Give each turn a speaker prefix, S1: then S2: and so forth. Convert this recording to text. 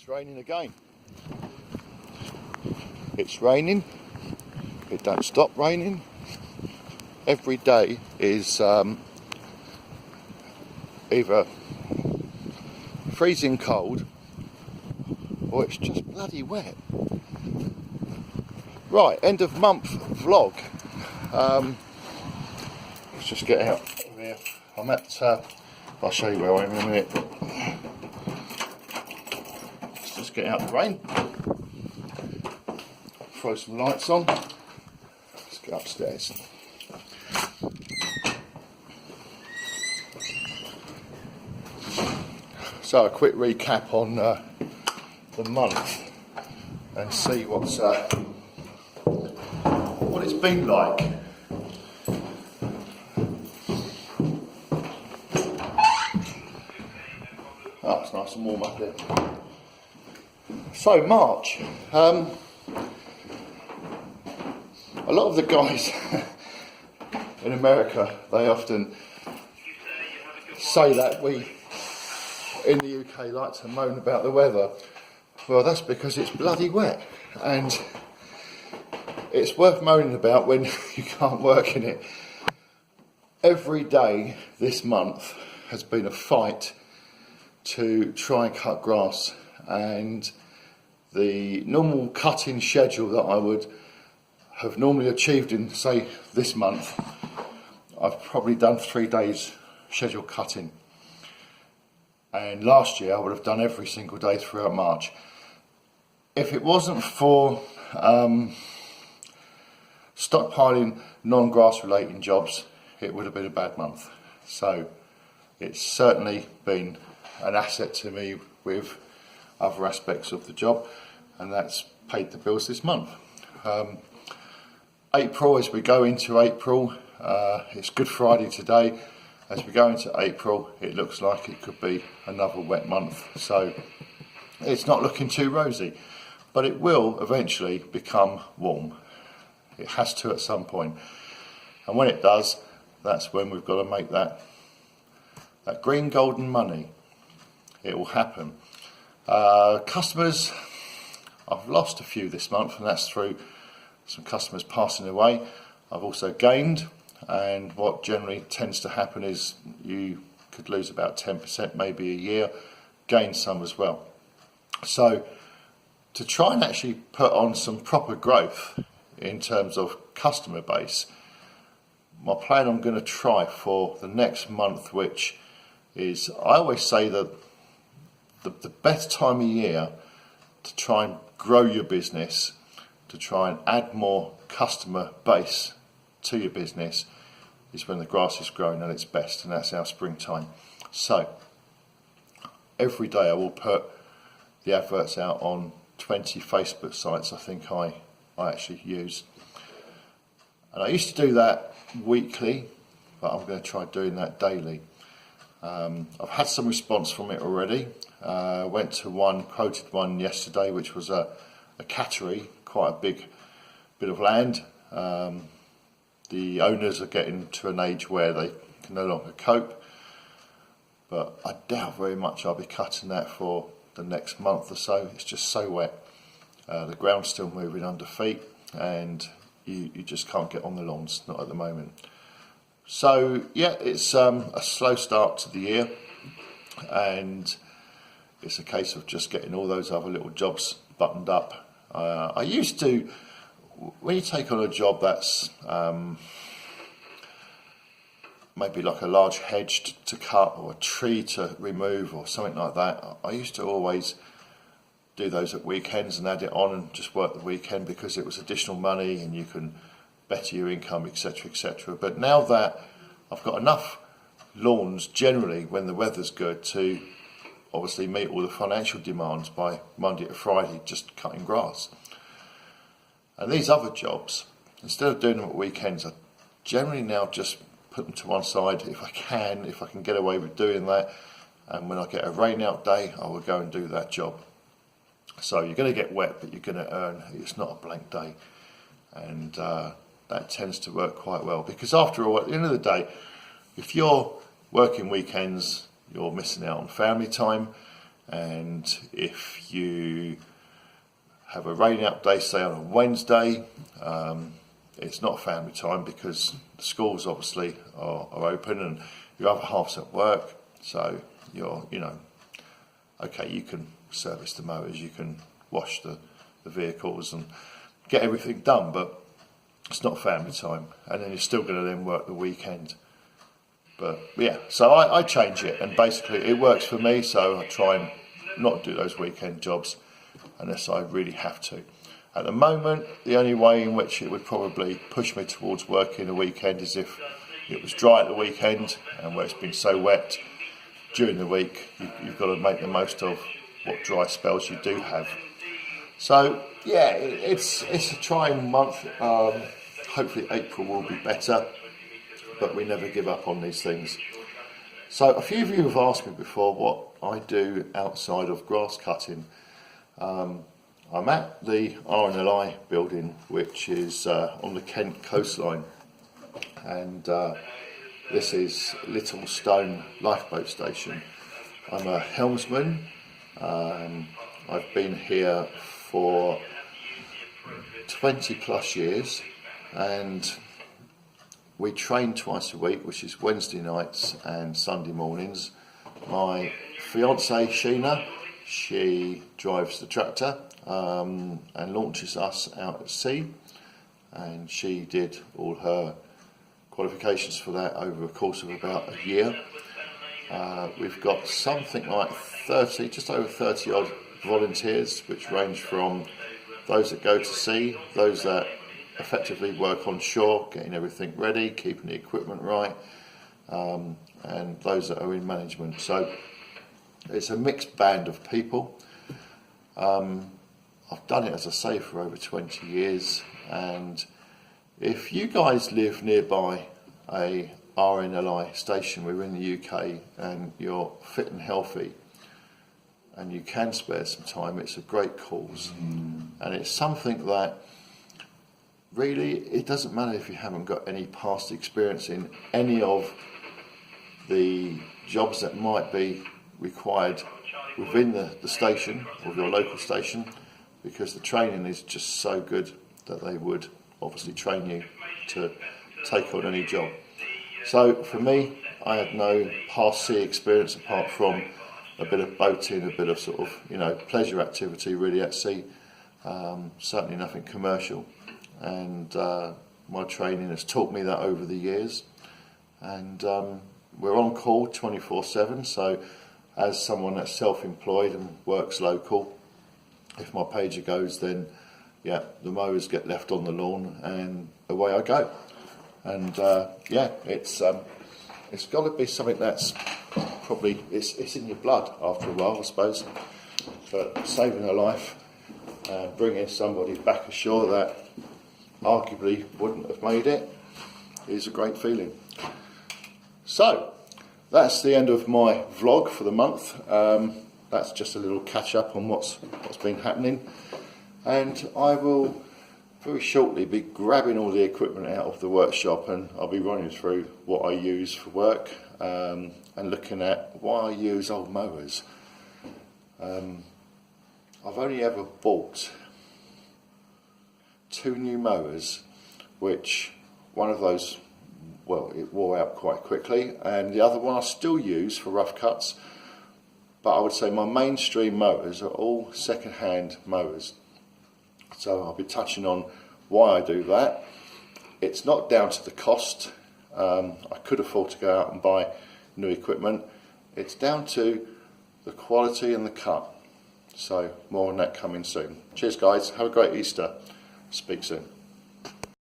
S1: It's raining again. It's raining. It don't stop raining. Every day is either freezing cold or it's just bloody wet. Right, end of month vlog. Let's just get out of here. I'm at, I'll show you where I am in a minute. Let's just get out of the rain. Throw some lights on. Let's go upstairs. So a quick recap on the month and see what it's been like. Oh, it's nice and warm up there. So March, a lot of the guys in America, they often say that we in the UK like to moan about the weather. Well, that's because it's bloody wet, and it's worth moaning about when you can't work in it. Every day this month has been a fight to try and cut grass, and the normal cutting schedule that I would have normally achieved in, say, this month, I've probably done 3 days scheduled cutting. And last year I would have done every single day throughout March. If it wasn't for stockpiling non-grass relating jobs, it would have been a bad month. So it's certainly been an asset to me with other aspects of the job, and that's paid the bills this month. April, as we go into April, it's Good Friday today. As we go into April, it looks like it could be another wet month. So it's not looking too rosy, but it will eventually become warm. It has to at some point. And when it does, that's when we've got to make that green golden money. It will happen. Customers, I've lost a few this month, and that's through some customers passing away. I've also gained. And what generally tends to happen is you could lose about 10%, maybe a year, gain some as well. So to try and actually put on some proper growth in terms of customer base, my plan I'm going to try for the next month, which is, I always say that the best time of year to try and grow your business, to try and add more customer base to your business, is when the grass is growing at its best, and that's our springtime. So every day I will put the adverts out on 20 Facebook sites I think I actually use, and I used to do that weekly, but I'm going to try doing that daily. I've had some response from it already. Went to one, quoted one yesterday, which was a cattery, quite a big bit of land. The owners are getting to an age where they can no longer cope, but I doubt very much I'll be cutting that for the next month or so. It's just so wet. The ground's still moving under feet, and you just can't get on the lawns, not at the moment. So yeah, it's a slow start to the year, and it's a case of just getting all those other little jobs buttoned up. I used to, when you take on a job that's maybe like a large hedge to cut or a tree to remove or something like that, I used to always do those at weekends and add it on and just work the weekend because it was additional money and you can better your income, etc., etc. But now that I've got enough lawns generally when the weather's good to obviously meet all the financial demands by Monday to Friday just cutting grass. And these other jobs, instead of doing them at weekends, I generally now just put them to one side if I can get away with doing that. And when I get a rain out day, I will go and do that job. So you're going to get wet, but you're going to earn. It's not a blank day. And that tends to work quite well. Because after all, at the end of the day, if you're working weekends, you're missing out on family time. And if you have a rain out day, say on a Wednesday. It's not family time because the schools obviously are open and your other half's at work, so you're, okay, you can service the motors, you can wash the vehicles and get everything done, but it's not family time, and then you're still going to then work the weekend. But yeah, so I change it, and basically it works for me, so I try and not do those weekend jobs unless I really have to. At the moment, the only way in which it would probably push me towards working the weekend is if it was dry at the weekend, and where it's been so wet during the week, you've got to make the most of what dry spells you do have. So yeah, it's a trying month. Hopefully April will be better, but we never give up on these things. So a few of you have asked me before what I do outside of grass cutting. I'm at the RNLI building, which is on the Kent coastline, and this is Little Stone Lifeboat Station. I'm a helmsman. I've been here for 20 plus years, and we train twice a week, which is Wednesday nights and Sunday mornings. My fiancée Sheena, she drives the tractor and launches us out at sea, and she did all her qualifications for that over a course of about a year. We've got something like 30, just over 30 odd volunteers, which range from those that go to sea, those that effectively work on shore, getting everything ready, keeping the equipment right, and those that are in management. So it's a mixed band of people. I've done it, as I say, for over 20 years, and if you guys live nearby a RNLI station, we're in the UK, and you're fit and healthy and you can spare some time, it's a great cause. And it's something that really, it doesn't matter if you haven't got any past experience in any of the jobs that might be required within the station or your local station, because the training is just so good that they would obviously train you to take on any job. So for me, I had no past sea experience apart from a bit of boating, a bit of sort of, pleasure activity really at sea. Certainly nothing commercial. And my training has taught me that over the years. And we're on call 24/7, so as someone that's self-employed and works local, if my pager goes, then yeah, the mowers get left on the lawn and away I go. And it's got to be something that's probably, it's in your blood after a while, I suppose. But saving a life, bringing somebody back ashore that arguably wouldn't have made it, is a great feeling. So that's the end of my vlog for the month. That's just a little catch up on what's been happening, and I will very shortly be grabbing all the equipment out of the workshop, and I'll be running through what I use for work, and looking at why I use old mowers. I've only ever bought 2 new mowers, which one of those, well, it wore out quite quickly, and the other one I still use for rough cuts. But I would say my mainstream mowers are all second-hand mowers. So I'll be touching on why I do that. It's not down to the cost. I could afford to go out and buy new equipment. It's down to the quality and the cut. So more on that coming soon. Cheers guys, have a great Easter. Speak soon.